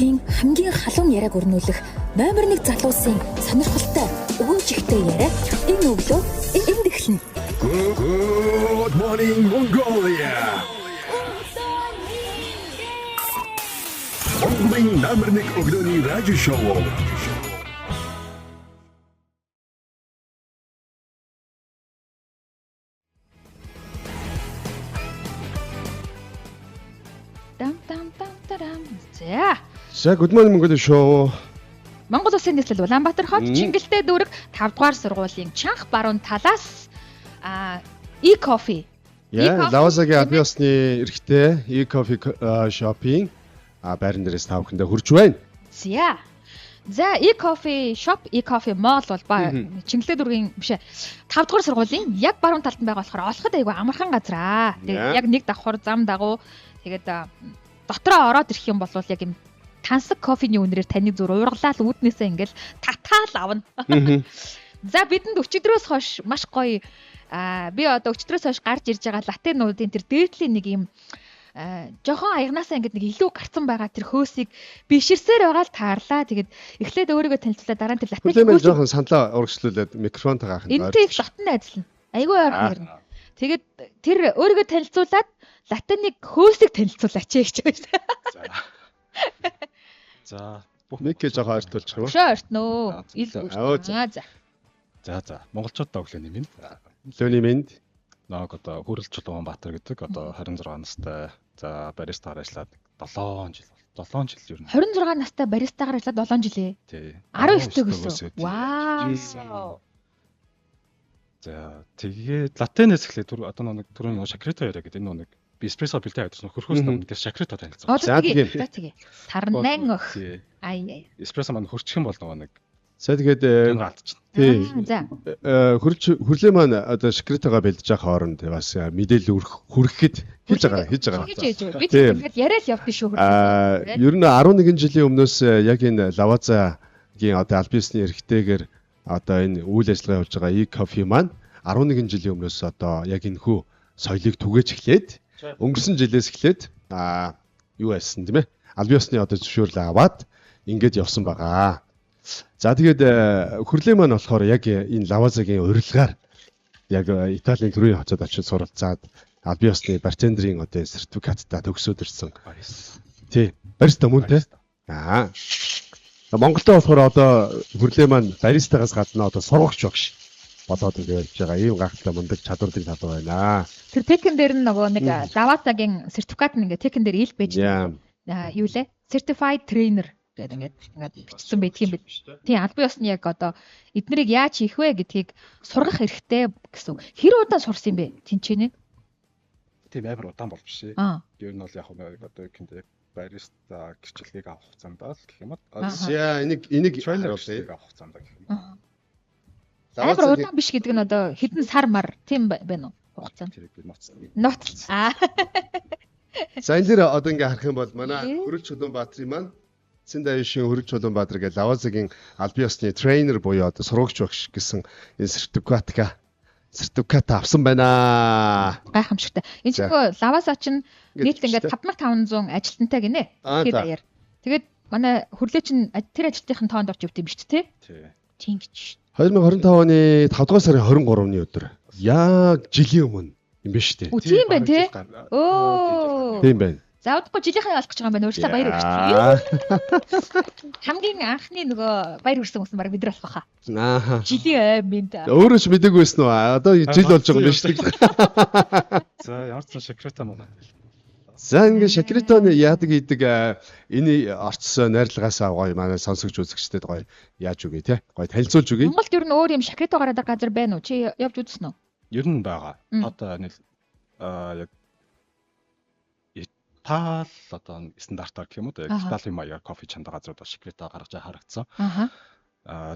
Монголын хамгийн халуун яриаг өрнүүлэх номер 1 залуусын сонирхолтой өвөөж ихтэй яриа энэ өглөө энд эхэлнэ. Good morning Mongolia. Монголын номер 1 өглөөний радио шоу. За good morning Mongolia show. Монгол Улсын нийслэл Улаанбаатар хот Чингэлтэй дүүрэг 5 дугаар сургуулийн чанх баруун талаас e-coffee. Лавазагийн албан ёсны эрхтэй e-coffee shopping байран дээрээс та бүхэндээ хүрч байна. За e-coffee shop, e-coffee mall бол Чингэлтэй дүүргийн биш 5 дугаар сургуулийн яг баруун талд нь байгаа болохоор олоход айгүй амархан газар аа. Тэгээд яг нэг давхар зам дагуу тэгээд дотроо ороод ирэх юм бол яг юм тансаг кофений үнэрээр таны зүр уургалал үүднээсээ ингээл татаал авна. За бидэнд өчигдрөөс хойш маш гоё би одоо өчигдрөөс хойш гарч ирж байгаа латте нуудын тэр дээдлийн нэг юм жохон аягнаасаа ингээд нэг илүү гарцсан байгаа тэр хөөсийг биширсээр байгаа л таарлаа. Тэгээд эхлээд өөрийгөө танилцуулаад дараа нь тэр латте хөөсийг жохон саналаа урагшлуулад микрофонтойгоо хандаа. Энтэй их дотн ажиллана. Айгүй ойрхон ярина. Тэгээд тэр өөрийгөө танилцуулаад латеныг хөөсийг танилцуулаач гэж байна. За нэг гэж жоохон ойртуулчих юм уу? Өшөө ойртноо. За монголчуудаа өглөөний минь. Өглөөний минь. Нэг одоо Хүрэл Чулуунбаатар гэдэг одоо 26 настай за баристаар ажиллаад 7 жил ер нь. 26 настай баристаар ажиллаад 7 жилээ. Тий. 19 гэсэн. Вау. За тэгээд латенээс эхлээд одоо нэг түрүүн шакрито яриа гэдэг энэ нэг эспрессо бэлтээ авчихсан хөрхөөс намдээс шакрито танилцсан. За тэгээ. Тарнан өх. Ай. Эспрессо маань хөрчих юм бол нэг. За тэгээд тий. За. Хүрлээ маань одоо шакритогоо бэлдэж байгаа хооронд бас мэдээлэл хүрэхэд хийж байгаа. Би тэгээд яриад явдсан шүү хөрхөө. Ер нь 11 жилийн өмнөөс яг энэ лавазагийн одоо албисны эрхтэйгээр одоо энэ үйл ажиллагаа явуулж байгаа e-coffee маань 11 жилийн өмнөөс одоо яг энэ хүү соёлыг түгээж эхлээд өнгөрсөн жилээс эхлээд юу яасан тийм ээ албан ёсны одоо зөвшөөрлөө аваад ингэж явсан байгаа. За тэгээд хүрлээ маань болохоор яг энэ лавазагийн урилгаар яг Италийн төрийн хотод очиж суралцаад албан ёсны бартендерийн одоо сертификаттай төгсөөд ирсэн. Тий. Бариста мөн тий. Монголд болохоор одоо хүрлээ маань баристагаас гадна одоо сургагч багш болоод ингэж байгаа ийм гахалтай мундаг чадварлаг залуу байна. Тэр текен дээр нь нөгөө нэг лавазагийн сертификат нь ингээ текен дээр ил байж байна. Юу лээ? Certified trainer гэдэг ингээд бичсэн байдаг юм байна. Тийм албан ёсны яг одоо эднэрийг яаж хийх вэ гэдгийг сургах хэрэгтэй гэсэн. Хэр удаан сурсан юм бэ? Тинчэнэ? Тийм амар удаан болж шээ. Ер нь бол яг одоо гэнтэй бариста гэрчлэгийг авах хугацаанд л гэх юм уу? Энийг трейлерыг авах хугацаанд гэх юм. Амар удаан биш гэдэг нь одоо хэдэн сар мар тийм байна уу? Хугацаанд. Ноц. За энэ дэр одоо ингээ харах юм бол манай Хүрэл Чулуунбаатарын маань Цэндайшин Хүрэл Чулуунбаатар гэж лавазагийн албан ёсны трейнер буюу одоо сургагч багш гэсэн энэ сертификат авсан байна. Гайхамшигтай. Энэ чинь лаваза чинь нийтлээ ингээ 5500 ажилтнтай гинэ. Тэгээд даяар. Тэгээд манай Хүрлээ чинь тэр ажилтныхын тоонд орж өвтэй биш үү те? Тийм гэж. 2025 оны 5 дугаар сарын 23-ны өдөр яг жилийн өмнө юм биш үү? Тийм байна тий. Тийм байна. За удахгүй жилийнхаа ялах гэж байгаа юм байна. Өөрөөсөө баяр хүргэе. Хамгийн анхны нөгөө баяр хүрсэн хүмүүс баг бид нар болох хаа. Жилийн минь. Өөрөө ч мэдээгүй байсан уу? Одоо жил болж байгаа юм биш үү? За ямар ч шакрито мөн. За ингээ шакритоны яадаг идэг энэ орцсон найрлагаасаа гоё манай сонсогч үзэгчдэд гоё яаж үгүй те гоё танилцуулж үгүй. Монголд ер нь өөр юм шакрито гараад газар байна уу? Чи явж үзсэн үү? Ер нь байгаа. Одоо нэг яг Итали одоо стандартаар гэх юм уу? Яг Италийн маягаар кофе чанд газрууд шакрито гаргаж харагдсан.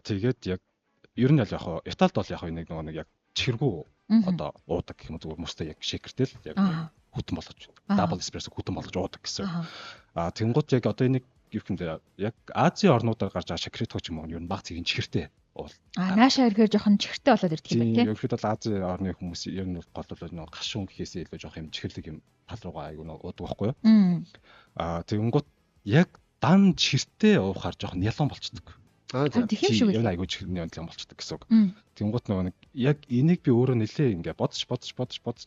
Тэгээд яг ер нь яг Италид бол яг нэг яг чихэргүй одоо уудаг гэх юм уу? Зүгээр мөстэй яг шейкертэй л яг хүтэн болгож дабл эспрессо хүтэн болгож уудаг гэсэн. Тэнгууд яг одоо энийг юу юм бэ? Яг Азийн орнуудаар гарч байгаа шакрито ч юм уу ер нь баг зэргийн чихэртэй уул. Наашаа ирэхээр жоохон чихэртэй болоод ирдэг юм байна тийм. Яг хэд бол Азийн орны хүмүүс ер нь гол нэг гашуун гэхээсээ илүү жоох юм чихэрлэг юм тал руугаа айгуу уудаг байхгүй юу? Тэнгууд яг дан чиртээ уухаар жоохон нялон болцдог. Тийм шүү. Яг айгүй чихрийн нялон болцдог гэсэн үг. Тэнгуут нөгөө нэг яг энийг би өөрөө нэлээ ингээ бодож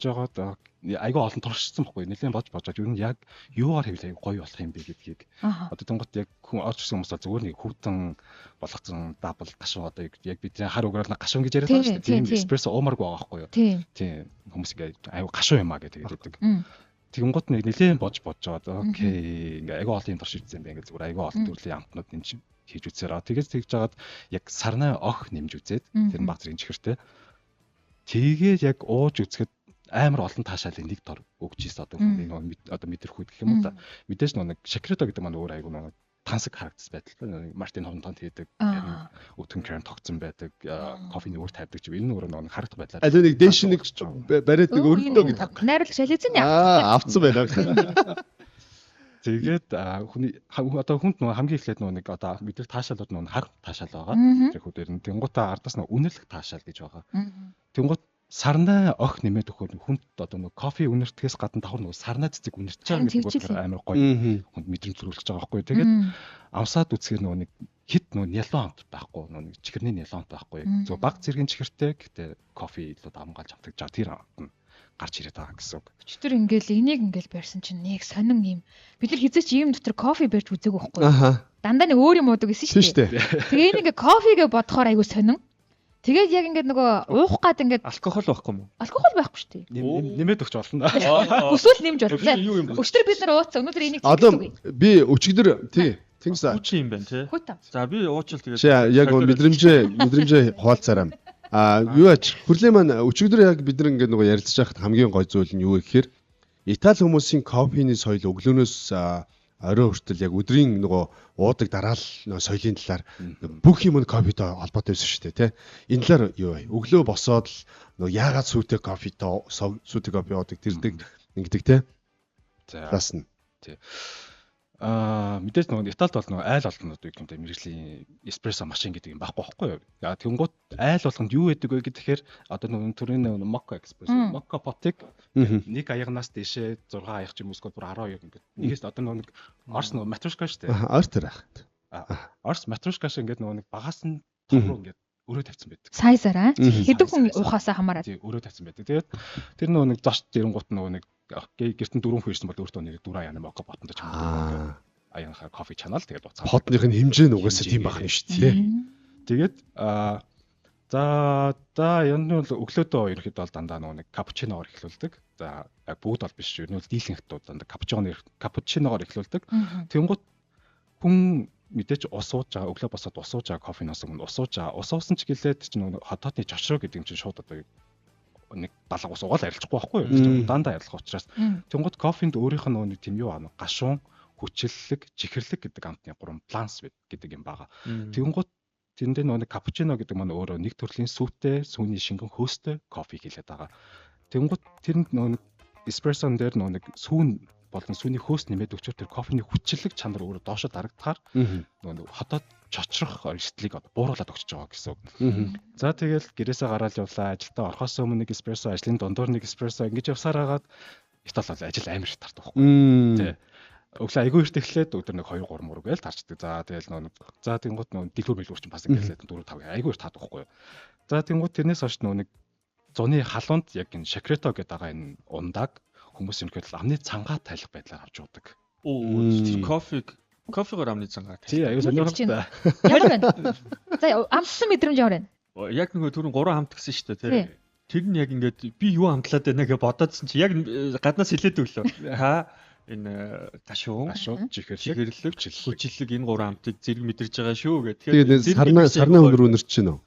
жагаад айгүй олон туршсан байхгүй нэлээ бодож ер нь яг юугаар хэвлээ гоё болох юм бэ гэдгийг одоо тэнгуут яг хүн орчсон хүмүүс зүгээр нэг хүүтэн болгоцсон дабл гашуун одоо яг бидний хар уграл гашуун гэж яриад байгаа шүү дээ. Тийм эспрессо уумаргүй байгаа байхгүй юу. Тийм хүмүүс ингээ айгүй гашуун юм аа гэдэг хэлдэг. Тэнгуут нэг нэлээ бодож жагаад окей ингээ айгүй олон юм туршижсэн юм бэ ингээ зүгээр айгүй олон төрлийн амтнууд энэ чинь хийж үзээрээ тэгэж жагаад яг сарнай ох нэмж үзээд тэр баг зэрэг чихэртэй тэгээд яг ууж үзэхэд амар олон таашаалыг нэг дор өгч ийс одоо мэдэрхүүд гэх юм уу та мэдээж нэг шакрето гэдэг маань өөр айгүй нэг тансаг харагдсан байдал Мартин Хонтонт хийдэг өтгөн крем тогтсон байдаг кофений өөр тавьдаг ч энэ өөр нэг харагдах байдлаар аль нэг дээш нэг бариад нэг өргөдөө гэдэг найруулагч хэлээзэн авцсан байна. Тэгээд хүний одоо хүнд нөгөө хамгийн эхлээд нөгөө нэг одоо мэдрэх таашаалууд нөгөө хар таашаал байгаа. Тэр хүүдээр нь тэнгуутаа ардаас нөгөө үнэрлэх таашаал гэж байгаа. Тэнгуут сарнай ох нэмээд өгөхөөр хүнд одоо нөгөө кофе үнэртгэхээс гадна давхар нөгөө сарнай цэцэг үнэрч байгаа гэдэг амар гоё хүнд мэдрэмж төрүүлж байгаа байхгүй. Тэгээд амсаад үцхээр нөгөө нэг хит нөгөө нялон амт байхгүй нөгөө нэг чихэрний нялон амт байхгүй. Зөв баг зэргийн чихэртэй гэхдээ кофе илүү давмгаалж амтгаж байгаа тэр амт нь гарч ирээд байгаа гэсэн үг. Өчтөр ингээл энийг ингээл барьсан чинь нэг сонин юм. Бид нар хизээч ийм дотор кофе барьж үзээгүй байхгүй. Дандаа нэг өөр юм уудаг гэсэн шүү дээ. Тэгээ нэг кофегээ бодохоор айгүй сонин. Тэгээд яг ингээд нөгөө уух гад ингээд алкогол байхгүй юм уу? Алкогол байхгүй шүү дээ. Нэмээд өгч болно. Өсвөл нэмж болно. Өчтөр бид нар ууцсан. Өнөөдөр энийг одоо би өчигдөр тий Тэнгисаа. Хүч юм байна тий. За би уучил тэгээд яг мэдрэмжээ хуваалцаарай. Юу ач хүрлээ маань өчигдөр яг бид нар ингээд нөгөө ярилцж байхад хамгийн гой зүйл нь юу вэ гэхээр Итали хүмүүсийн кофений соёл өглөөнөөс орой хүртэл яг өдрийн нөгөө уудаг дараал соёлын талаар бүх юм нь кофетэй холбоотой байсан шүү дээ тий. Энэ талаар юу вэ? Өглөө босоод л нөгөө яагаад сүйтэй кофетэй сүйтэй кофе уудаг тэрдэг ингэдэг тий. За. Басна. Тий. Мэдээж нөгөө Италид бол нөгөө айл олгонод үг юмтай мэрэгжлийн эспрессо машин гэдэг юм байхгүй байхгүй юу. Тэнгуут айл болгонд юу байдаг вэ гэхээр одоо нөгөө төрийн нөгөө мока эспрессо, мока потик нэг аягнаас дэшээ 6 аяг ч юм уу бүр 12 ингээд. Нэгээс одоо нөгөө орс нөгөө матрушка шүү дээ. Орс тэр ах. Орс матрушка шиг ингээд нөгөө нэг багаас нь том руу ингээд өрөө тавьсан байдаг. Сайзараа хэдэн хүн уухаасаа хамаарат. Тий, өрөө тавьсан байдаг. Тэгээд тэр нөгөө нэг зочд ирэнгуут нөгөө нэг гэртэн 4 хүн ирсэн бол өөртөө нэр 4 аяна мока ботонд ч юм уу. Аяна кофе чанал тэгээд уцаа. Хотных нь хэмжээ нь угаасаа тийм байх нь шүү дээ. Тэгээд за энэ бол өглөөдөө ерөөхдөө бол дандаа нэг капучиноор эхлүүлдэг. За бүгд бол биш шүү. Энэ бол дийлэнхтүүд дандаа капучиноор эхлүүлдэг. Тэнгуут хүн мэдээч ус ууж байгаа өглөө босоод ус ууж байгаа кофеноос өмнө ус ууж байгаа. Ус уусан ч гэлээд чинь хотоодны чочроо гэдэг юм чинь шууд одоо нэг балга ус уугаал арилжахгүй байхгүй юу? Дандаа арилгах учраас. Тэнгуут кофенд өөрийнх нь нэг тийм юу аа гашуун, хүчлэлэг, чихэрлэг гэдэг амтны 3 баланс гэдэг юм байгаа. Тэнгуут тэндээ нэг капучино гэдэг маань өөрөө нэг төрлийн сүйтэй, сүүний шингэн хөөстэй кофе хэлээд байгаа. Тэнгуут тэрэнд нэг эспрессон дээр нэг сүүн болон сүүний хөөс нэмээд өчтөр тэр кофений хүчлэлэг чанар өөрөө доошо дарагдахаар нэг хотод чочрох эрсдлийг бууруулад өгч байгаа гэсэн үг. За тэгэл гэрээсээ гараад явлаа. Ажилдаа орохоос өмнө нэг эспрессо, ажлын дундуур нэг эспрессо ингэж явсаар хагаад Итали бол ажил амар их тартдаг байхгүй. Тэ. Өглөө айгүй эрт эхлээд өдөр нэг 2 3 мөр гээл тарчдаг. За тэгэл за тэнгуут дэлгүүр мэлгүүр чинь бас ингээсээ 4 5 айгүй эрт таадаг байхгүй. За тэнгуут тэрнээс хойш нэг зуны халуунд яг энэ шакрето гэдэг байгаа энэ ундааг хүмүүс ерөнхийдөө амны цангаа тайлах байдлаар авч уудаг. Кофегоор амны цангаа тайлах. Тий, аюу сонирхолтой. Ямар байна? За амтсан мэдрэмж ямар байна? Яг нөгөө түрүүн 3 хамт гэсэн шүү дээ тий. Тэр нь яг ингээд би юу хамтлаад байна гэж бодоодсэн чи яг гаднаас хэлээд өглөө. Энэ гашуун, чихэрлэг, хүчлэг энэ 3 хамтыг зэрэг мэдэрч байгаа шүү гэх. Тэгэхээр сарнаа өнөр үнэрч байна уу?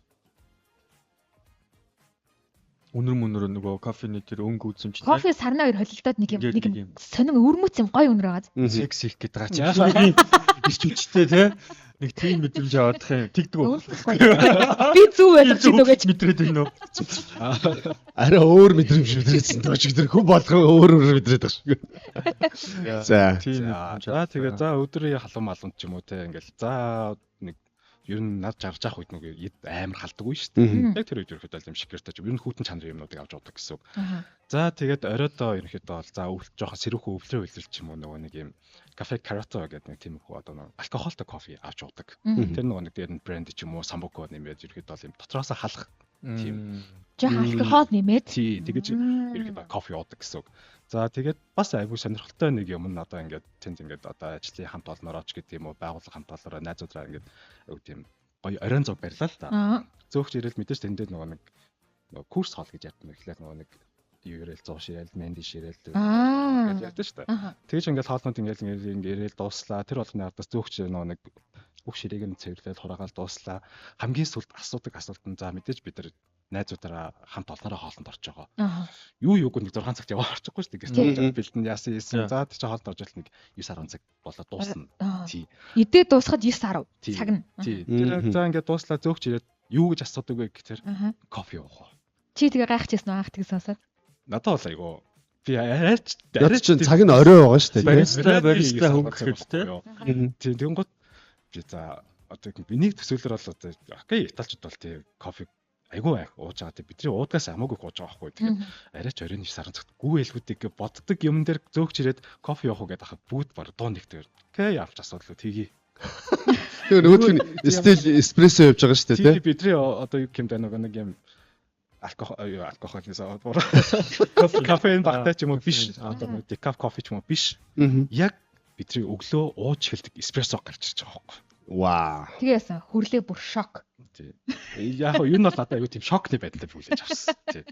Өнөр нөгөө кофений тэр өнгө үзэмж тий. Кофе сарнаа хоёр холилдоод нэг юм сонин өрмөц юм гоё өнөр байгаа. Секс их гэдэг байгаа чи. Ирчвчтэй тий. Нэг тийм мэдрэмж авах юм. Тэгдэг үү? Би зүв байх чи дөгөөч мэдрээд байна уу? Арай өөр мэдрэмж мэдрээдсэн дөөч тэр хүн болгон өөр мэдрээд байгаа шүү. За. За тэгээ за өдрийн халуун малунд ч юм уу те ингээл за нэг ер нь над жаргаж авах үед нэг амар халдаг үе шүү дээ. Яг тэр үед ерөөхдөө юм шикэртэй ч ер нь хүүтэн чанарын юмнуудыг авч уудаг гэсэн үг. За тэгээд оройдоо ерөөхдөө бол за өвлж жоохон сэрүүх өвлөрөө үлрэл ч юм уу нөгөө нэг юм кафе карато гэдэг нэг тийм хөө одоо алкоголтой кофе авч уудаг. Тэр нэг дээр нь брэнд ч юм уу самбуко нэмээд ерөөдөө бол юм дотроос халах тийм Жаахан алкогол нэмээд тэгэж ерөөдөө кофе уудаг гэсэн үг. За тэгээд бас айгүй сонирхолтой нэг юм нь одоо ингээд тэнд ингээд одоо ажлын хамт олноорооч гэдэг юм уу байгууллага хамт олноороо найзуудраа ингээд айгүй тийм гоё оройн зов барьлаа л та. Зөөгч ирэл мэдээж тэндээ нөгөө курс хоол гэж ядсан мэхлээ нөгөө нэг юу ярил 100 ширэл, менди ширэл гэж ярьдэн шүү дээ. Тэгэж ингээд хоолнууд ингээд ирэл дууслаа. Тэр болгоны ардаас зөөгч нөгөө нэг бүх ширээг нь цэвэрлээд хураагаал дууслаа. Хамгийн сүлд асуудаг асуулт нь за мэдээж бид нар найзуудаараа хамт олноороо хоолнд орж байгаа. Юу юуг нэг 6 цагт яваа орчихгүй шүү дээ. Гэртээ бэлдэн яасан ийсэн. За тийч хоолнд орж ирэл нэг 9-10 цаг болоод дуусна. Тий. Идээ дуусахад 9-10 цаг нь. Тий. Тэр за ингээд дууслаа зөөгч ирээд юу гэж асуудаг вэ гэхээр кофе уух. Чи тэгээ гайхчихсан уу анх тийг сонсоод? Надад бол айгу би арайч чинь цаг нь орой байгаа шүү дээ. Бариста хөнгөхөд тий. Тэгэнгუთ би за одоо бинийг төсөөлөр бол одоо окей италчууд бол тий кофе айгу ууж байгаа тий бидний уудгаас хамаагүй ууж байгаа байхгүй. Тэгэхээр арайч оройн 9-10 цагт гүү ээлгүүдийг боддог юм дээр зөөгч ирээд кофе явах уу гэдэг хаа бүгд баг дуу нэгтэй. Окей авч асуудал тгий. Тэгээ нөгөөх нь стил эспрессо явж байгаа шүү дээ тий. Бидний одоо юу юм даа нэг юм алкохолнээс кофеин багтаа ч юм уу биш. Одоо нэг декаф кофе ч юм уу биш. Яг бидний өглөө ууж эхэлдэг эспрессо гарч ирж байгаа байхгүй. Вау. Тэгээсэн хөрлөө бүр шок. Тий. Яг нь юу нь бол надад аюу тийм шокны байдлаар бүлээж авсан. Тий.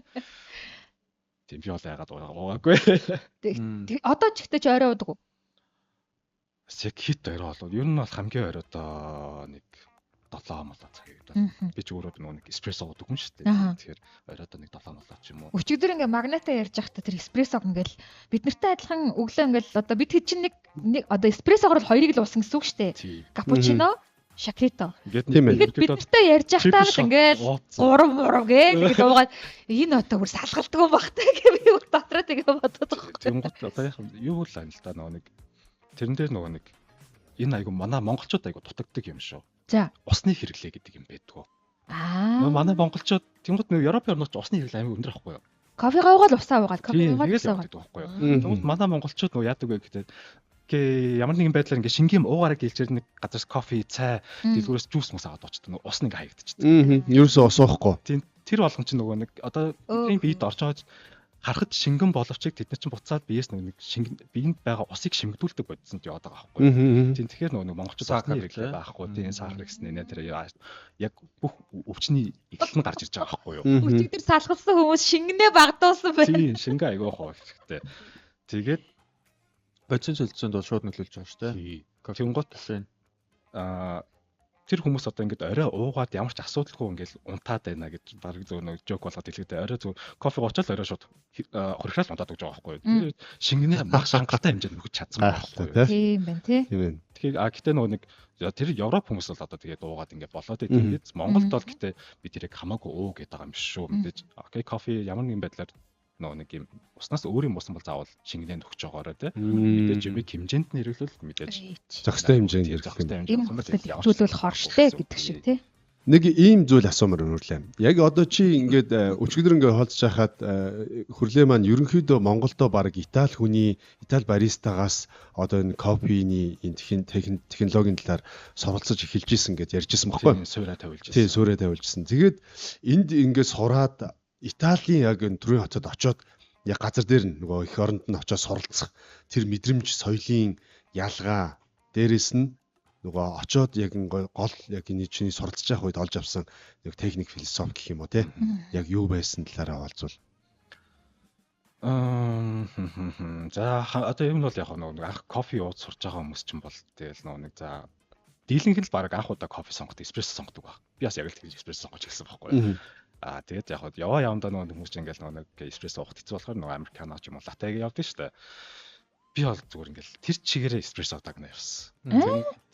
Тийм би бол яагаад уугаагүй. Тэг одоо ч ихтэй ч орой уудаг уу? Яг хит орой болоо. Ер нь бол хамгийн оройдоо нэг 7 молоо цаг үед. Би ч өөрөө нэг эспрессо уудаг хүн шүү дээ. Тэгэхээр оройдоо нэг 7 молоо ч юм уу. Өчигдөр ингээ магната ярьж байхдаа тэр эспрессог ингээл бид нартай адилхан өглөө ингээл одоо бид хэд чинь нэг одоо эспрессогоор л хоёрыг л уусан гэсэн үг шүү дээ. Капучино, шакрито. Тийм ээ. Бид нартай ярьж байхдаа л ингээл 3 гээл тэгээд уугаад энэ одоо бүр салгалтгүй багтай гэв би дотроо тэгээ бодоод байгаа. Тэнгуут одоо яг юу л анил та нэг тэрэн дээр нөгөө нэг энэ айгу манай монголчууд айгу дутагддаг юм шүү. За. Усны хэрэглээ гэдэг юм байдгүй. Манай монголчууд тэнгуут нөгөө Европын орнууд усны хэрэглээ амар өндөр ахгүй юу? Кофегаа уугаад усаа уугаад кофегаа усаа уугаад байхгүй юу? Тэнгуут манай монголчууд нөгөө яадаг вэ гэхэд ямар нэгэн байдлаар ингээ шингэм уугаараа гэлчээр нэг газар кофе, цай, дэлгүүрээс жуус мус аваад очдог. Нөгөө ус нэг хаягдчихдаг. Ерөөсөө ус уухгүй. Тэр болгон чинь нөгөө нэг одоо бидний биед орж байгаа харахад шингэн боловч тэд нар чинь буцаад биеэс нэг шингэн биеинд байгаа усыг шимгдүүлдэг бодсон ч яваад байгаа байхгүй. Тийм тэгэхээр нөгөө монголчууд сахар хэрэглээ байхгүй. Тийм сахар гэсэн нэ тэр яг бүх өвчний эхлэл нь гарч ирж байгаа байхгүй юу. Өчигдөр салгалсан хүмүүс шингэнээ багдуулсан байна. Тийм шингэн айгүй хоо ихтэй. Тэгээд бодис солилцоонд бол шууд нөлөөлж байгаа шүү дээ. Тэнгуут тэр хүмүүс одоо ингээд орой уугаад ямар ч асуудалгүй ингээд унтаад байна гэж баг зөв нэг жок болгоод хэлэхдээ орой зөв кофе гоочоод орой шууд хурхирал унтаад гэж байгаа байхгүй юу. Шингэнээ баг шангалтай хэмжээнд өгч чадсан байхгүй юу. Тийм байна тий. Тэгэхээр гэтээ нөгөө нэг тэр Европ хүмүүс бол одоо тэгээд уугаад ингээд болоод тэгээд Монголд бол гэтээ би тэрийг хамаагүй уу гэдэг байгаа юм биш шүү. Мэдээж окей кофе ямар нэгэн байдлаар нөгөө нэг юм уснаас өөр юм усан бол заавал шингэнэнд өгч байгаараа тий. Мэдээж юм хэмжээнд нь хэрэглүүл мэдээж зохистой хэмжээнд хэрэглэх юм. Зүйлүүл хорштой гэдэг шиг тий. Нэг ийм зүйл асуумаар өнөрлөө. Яг одоо чи ингээд өчигдөр ингээд хоолцож байхад хөрлөө маань ерөнхийдөө Монголдо баг Итали баристагаас одоо энэ кофений энэ технологийн талаар суралцаж эхэлж исэн гэж ярьжсэн баггүй. Суурай тавилж исэн. Тий, суурай тавилжсэн. Тэгээд энд ингээд сураад Италийн яг энэ төрийн хотод очоод яг газар дээр нөгөө их оронд нь очоод суралцах тэр мэдрэмж соёлын ялгаа дээрэс нь нөгөө очоод яг гол яг энэ чиний суралцж явах үед олж авсан нэг техник философи гэх юм уу те яг юу байсан талаараа олзвол за одоо юм бол яг нөгөө анх кофе ууж сурж байгаа хүмүүс ч юм бол тэгэл нөгөө нэг за дийлэнх л баг анх удаа кофе сонгодог эспрессо сонгодог баг би бас яг л тэгж эспрессо сонгож эхэлсэн байхгүй тэгээд яг явандаа нөгөө хүмүүс ингээл нэг эспрессо уух хэцүү болохоор нөгөө американо ч юм уу латте явдаг шүү дээ. Би бол зүгээр ингээл тэр чигээрээ эспрессо дагна явсан.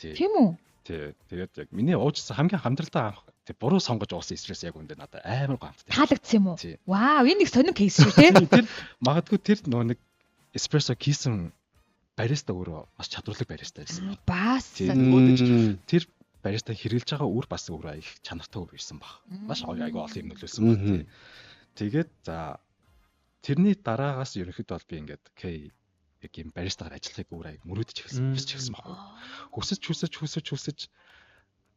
Тийм үү? Тий. Тэгээд яг миний уужсан хамгийн хамдралтай анх тэг буруу сонгож уусан эспрессо яг үндэ надад амар гомдтой. Таалагдсан юм уу? Вау, энэ нэг сонин кейс шүү те. Тэр магадгүй тэр нөгөө нэг эспрессо хийсэн бариста өөрөө бас чадварлаг бариста байсан. Бас тэр бариста хэрэгжилж байгаа үр бас өөр их чанартай үр байсан баг. Маш айгүй олон юм нөлөөсөн баг. Тэгээд за тэрний дараагаас ерөнхийдөө бол би ингээд окей яг юм баристагаар ажиллахыг өөр аяг мөрөөдөж эхэлсэн биш ч гэсэн баг. Хүсэж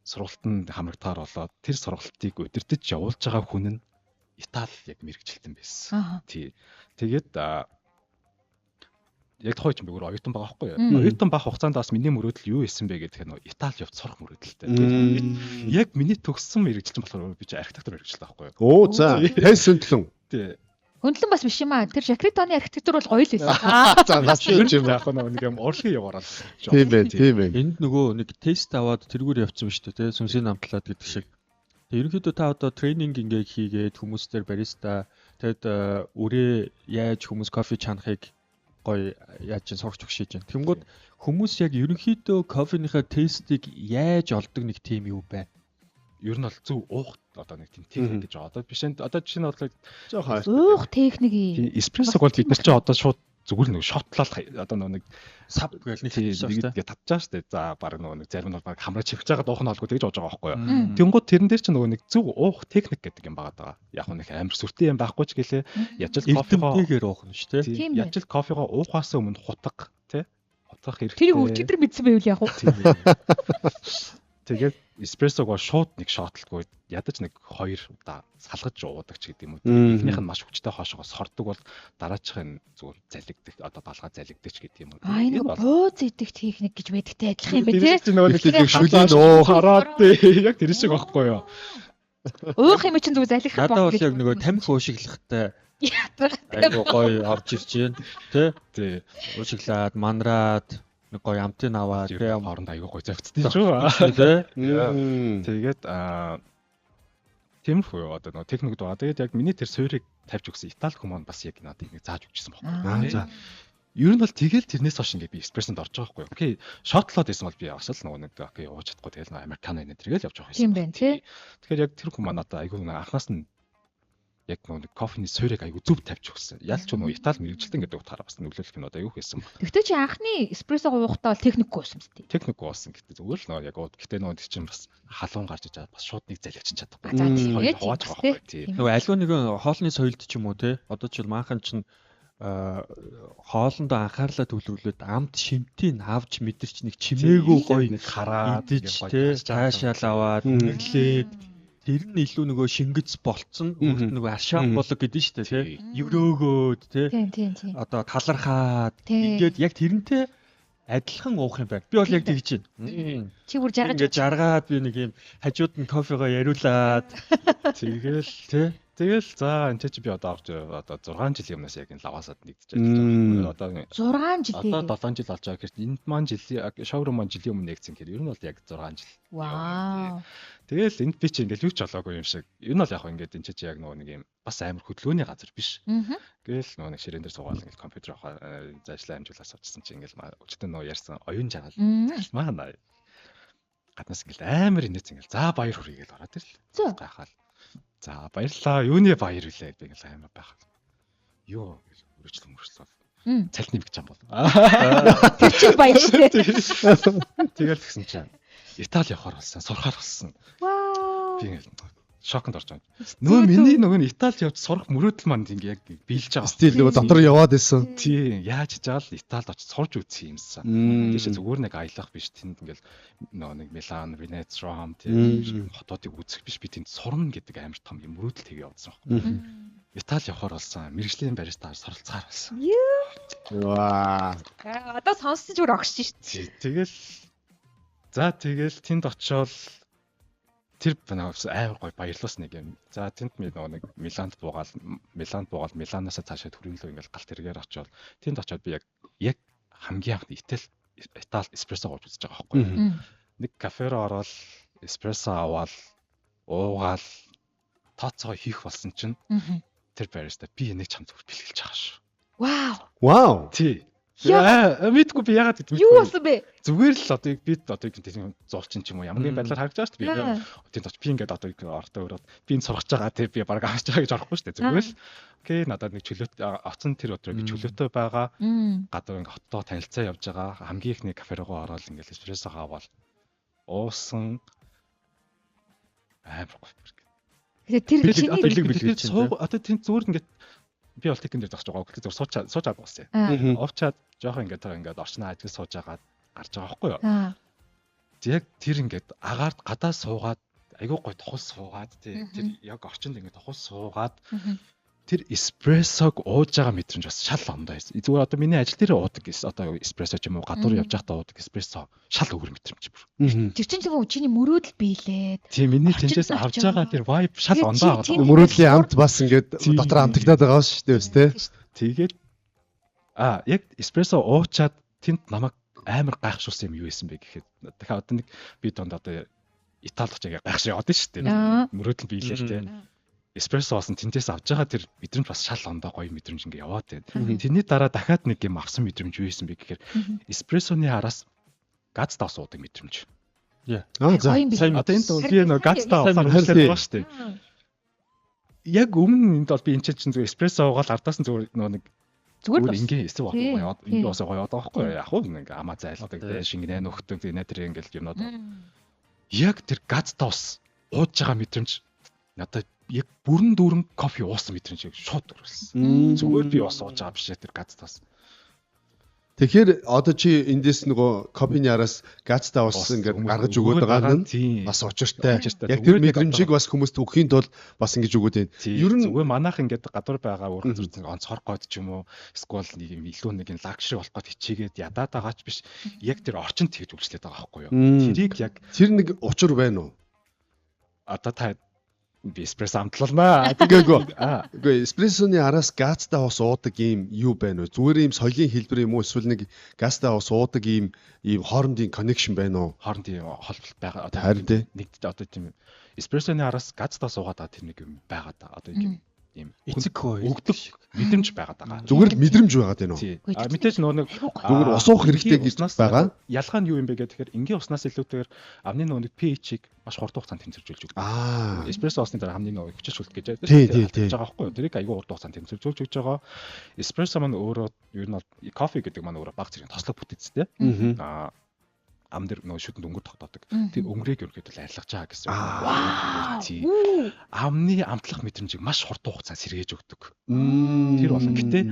сургалтанд хамрагдахаар болоод тэр сургалтыг удирдах явуулж байгаа хүн нь Итали яг мэрэгчлэлтэн байсан. Тий. Тэгээд яг тухайн чинь би өөр оюутан байгаа байхгүй юу? Оюутан байх хугацаанд бас миний мөрөөдөл юу исэн бэ гэдэг нь Итали явж сурах мөрөөдөлтэй. Яг миний төгссөн мэрэгчлэн болохоор би чи архитектур мэрэгчлээ байхгүй юу? Оо за, тэнс өндлөн. Тий. Хөндлөн бас биш юм аа. Тэр Жакритоны архитектур бол гоё л байсан. За, нас юу юм яг нэг юм урлагийн яваараа. Тийм ээ. Энд нөгөө нэг тест аваад тэргээр явцсан ба шүү дээ, сүнсийн намтлаад гэдэг шиг. Ерөнхийдөө та одоо тренинг ингээ хийгээд хүмүүстээр бариста тэгэд өрөө яаж хүмүүс кофе чанахыг гоё яаж ч сурч өгшиж байна. Тэнгүүд хүмүүс яг ерөнхийдөө кофеныхаа тестийг яаж олдог нэг тим юу байна? Ер нь бол зөв уух одоо нэг тийм техник гэж байгаа. Одоо биш энэ одоо жишээ нь бол жоохон Уух техник. эспрессог бол бид нар ч одоо шууд зүгээр нэг шотлол одоо нэг Сав гэл нэг тэгээд татчихаа штэ. За баг нэг зарим нь бол баг хамраа чивж байгаа дуух нь олгүй тэгж бодож байгаа байхгүй юу. Тэнгууд тэрэн дээр чинь нөгөө нэг зөв уух техник гэдэг юм байгаа даа. Яг нэг амар сүртэй юм байхгүй ч гэлээ. Яж л кофегээр уух нь шүү дээ. Яж л кофего уухаас өмнө хутга тий. Хутгах хэрэгтэй. Тэр өчигдөр мэдсэн байвал яг уу. Тэгээд эспрессог бол шууд нэг шотлдгүй ядаж нэг 2 удаа салгаж уудаг ч гэдэг юм уу. Эхнийх нь маш хүчтэй хоошоогоо сордог бол дараачихын зүгээр залгиддаг одоо балгаа залгиддаг ч гэдэг юм уу. Энэ бууз идэх техник гэж байдагтай адилхан юм байна тий. Нэг шүлийн уу хараад яг тэр шиг байхгүй юу. Уух юм чинь зүгээр залгих Надад бол яг нөгөө тамхи уушиглахтай айгуу гоё орж ирж байна тий. Уушиглаад манраад нэг гоё амтын аваад тэгээ хооронд айгүй гоё завцдээ шүү. Тэгээд тиймэрхүү одоо нөгөө техникд байгаа. Тэгээд яг миний тэр суурийг тавьж өгсөн Итали хүмүүс бас яг надад ингэ зааж өгчихсэн байхгүй. За. Ер нь бол тэгэл тэрнээс хойш ингэ би эспрессонд орж байгаа байхгүй. Окей, шотлоод байсан бол би бас л нөгөө нэг окей ууж чадахгүй тэгэл нөгөө американо энэ тэргээл явж байгаа юм байна тий. Тэгэхээр яг тэр хүмүүс надад айгүй нэг анхнаас нь яг нөгөө кофений суурийг айгүй зөв тавьж өгсөн. Ялч нөгөө Итали мэрэгжилтэн гэдэг утгаараа бас нөлөөлөх нь одоо аюу хийсэн баг. Тэгтээ чи анхны эспрессо уухтаа бол техникгүй байсан мэт. Техникгүй болсон гэдэг зүгээр л нөгөө яг гэхдээ нөгөө чинь бас халуун гарч иж бас шууд нэг залгичин чадахгүй. За тийм хувааж байгаа байхгүй тий. Нөгөө аливаа нэгэн хоолны соёлд ч юм уу те. Одоо ч манхан чинь хоолндоо анхаарлаа төвлөрүүлээд амт шимтийг авч мэдэрч нэг чимээгүй гоё нэг хараад идэж те. Цаашаал аваад нэглээд тэр нь илүү нөгөө шингэц болцсон нөгөө ашаан болог гэдэг нь шүү дээ тий. Еврөөгөөд тий. Тийм. Одоо талархаад ингээд яг тэрнтэй адилхан уух юм байна. Би бол яг тэгж байна. Чи бүр жаргаж ингээд жаргаад би нэг юм хажууд нь кофего яриулаад тэгэл тий. Тэгэл за энэ чи би одоо авч одоо 6 жилийн өмнөөс яг энэ лавасад нэгдэж ажиллаж байгаа. Одоо 6 жил. Одоо 7 жил болж байгаа гэхээр энд маань жилийн шоурум маань жилийн өмнө нэгдсэн гэхээр ер нь бол яг 6 жил. Вау. Тэгэл энд би чи ингээл юу ч болоогүй юм шиг. Ер нь бол яг ингээд энэ чи яг нөгөө нэг юм бас амар хөдөлгөөний газар биш. Гээл нөгөө нэг ширээн дээр суугаад ингээл компьютер аваа заачлаа амжуулаад авчихсан чи ингээл өчтөн нөгөө ярьсан оюун жаргал. Маа гаднаас ингээл амар инээц ингээл за баяр хүрээ гээл ороод ирлээ. Гайхаал. За баярлалаа. Юуны баяр вүлээ би ингээл амар байх. Юу өргөжлөл. Цалин нэмэх юм бол. Тэр чинь баяр шүү дээ. Тэгэл гисэн чинь Итали явахаар болсон, сурахаар болсон. Вау. Би ингээл шоконд орж байгаа. Нөө миний нөгөө Итали явж сурах мөрөөдөл манд ингээ яг биелж байгаа. Стил нөгөө дотор яваад исэн. Тийм, яаж жаал Италид очиж сурж үзсэн юмсан. Тийш зүгээр нэг аялах биш. Тэнд ингээл нөгөө нэг Милан, Венец, Ром тийм хотуудыг үзэх биш. Би тэнд сурна гэдэг амар том юм мөрөөдөл тэгээ явуулсан байхгүй. Итали явахаар болсон. Мэргэжлийн баристаар суралцахаар болсон. Ваа. Одоо сонссон ч өөр огшиж шүү дээ. Тэгэл тэнд очиод тэр амар гой баярлуулсан нэг юм. За тэнд нөгөө нэг Миланд буугаал Миланоос цаашаа төрөнлөө ингээл галт хэрэгээр очиод тэнд очиод би яг хамгийн анхны Итали эспрессо ууж үзэж байгаа байхгүй. Нэг кафе руу ороод эспрессо аваад уугаал тооцоо хийх болсон чинь тэр бариста би энийг чам зүгээр бэлгэлж байгаа шүү. Вау. Тий. Мэдгүй би яагаад гэдэг Юу болсон бэ? Зүгээр л одоо би тийм зуулчин ч юм уу ямар нэгэн байдлаар харагдаж байгаа шүү дээ. Тийм би ингээд одоо ортой өрөөд би энэ сургаж байгаа тий би баг авч байгаа гэж орохгүй шүү дээ. Зүгээр л окей надад нэг чөлөөт оцсон тэр өдрөө би чөлөөтэй байгаа. Гадаа ингээд хоттоо танилцаа явж байгаа. Хамгийн ихний кафе руу ороод ингээд эспрессо хаавал уусан амар гоё. Тэр чиний одоо тийм зүгээр ингээд би бол тикэн дээр зогсож байгаа. Гэтэл зөв суучаад дууссан. Уучаад жоохон ингээд орчноо ажиг сууж агаад гарч байгаа байхгүй юу? Яг тэр ингээд агаар гадаа суугаад айгүй гой тухал суугаад тэр яг орчинд ингээд тухал суугаад тэр эспрессог ууж байгаа мэдрэмж бас шал ондоо байсан. Зүгээр одоо миний ажил дээр уудаг одоо эспрессо ч юм уу гадуур явж байхдаа уудаг эспрессо шал өөр мэдрэмж бүр. Тэр чинь зөвхөн чиний мөрөөдөл биелээд. Тийм миний тэнцээс авж байгаа тэр vibe шал ондоо байгаа. Мөрөөдлийн амт бас ингээд дотор амтагдаад байгаа шүү дээ үстэй. Тэгээд яг эспрессо уучаад тэнд намайг амар гайхшуулсан юм юу байсан бэ гэхэд дахиад одоо нэг би донд одоо Италид очиж гайхшаа яваад шүү дээ. Мөрөөдөл биелээ те. Эспрессо басан тэнцээс авж байгаа тэр мэдрэмж бас шал ондоо гоё мэдрэмж ингээ яваад байна. Тэрний дараа дахиад нэг юм авсан мэдрэмж юу байсан бэ гэхээр эспрессоны араас газтаа суудаг мэдрэмж. За сайн одоо энэ би нэг газтаа авсан хэлээд байгаа шүү дээ. Яг өмнө энд бол би энэ чинь зүгээр эспрессо уугаад ардаас нь зүгээр нэг зүгээр ингээ эсэв байгаа. Энэ бас гоё одоо байхгүй яг уу ингээ амаа зайлдаг те шингэнэ нөхдөг нэ тэр ингээл юмнууд. Яг тэр газтаа ус ууж байгаа мэдрэмж надад яг бүрэн дүүрэн кофе уусан мэдрэмж шууд төрүүлсэн. Зүгээр би ус ууж байгаа биш тэр газтаас. Тэгэхээр одоо чи эндээс нөгөө кофений араас газтаа уусан ингээд гаргаж өгөөд байгаа нь бас учиртай. Яг тэр мэдрэмжийг бас хүмүүст өгөхийн тулд бас ингэж өгөөд байна. Ер нь зүгээр манайх ингээд гадуур байгаа өөр зүрх онцгой гоод ч юм уу эсвэл нэг юм илүү нэг лакшри болох гээд хичээгээд ядаад байгаа ч биш. Яг тэр орчинд тэгж үйлчлээд байгаа байхгүй юу? Тэрийг яг тэр нэг учир байна уу? Одоо та би эспрессо амтлалнаа. Үгүй эспрессоны араас газтаа ус уудаг юм юу байна вэ? Зүгээр юм соёлын хэлбэр юм уу эсвэл нэг газтаа ус уудаг юм хоорондын connection байна уу? Хоорондын холболт байгаа. Харин нэг одоо тийм эспрессоны араас газтаа суугаад тэр нэг юм байгаа да. Одоо юм эцэг хөө өгдөг мэдрэмж байгаа даа. Зүгээр л мэдрэмж байгаа дээ нөө. Мэдээж нэг зүгээр ус уух хэрэгтэй гэж байгаа. Ялгаа нь юу юм бэ гэхээр энгийн уснаас илүүтэйгээр амны нэг pH-ийг маш хурд хугацаанд тэмцэржүүлж өгдөг. Эспрессо усны дараа амны нэг хүчилт гэж байгаа байхгүй юу? Тэрийг айгүй хурд хугацаанд тэмцэржүүлж өгж байгаа. Эспрессо маань өөрөө ер нь кофе гэдэг маань өөрөө баг зэрэг тослог бүтэцтэй. Ам дээр нөгөө шүтэн өнгөр тогтоодог. Тэр өнгөрийг ерөөхдөө арилгаж байгаа гэсэн үг. Амны амтлах мэдрэмжийг маш хурдан хугацаанд сэргээж өгдөг. Тэр болон гэтээ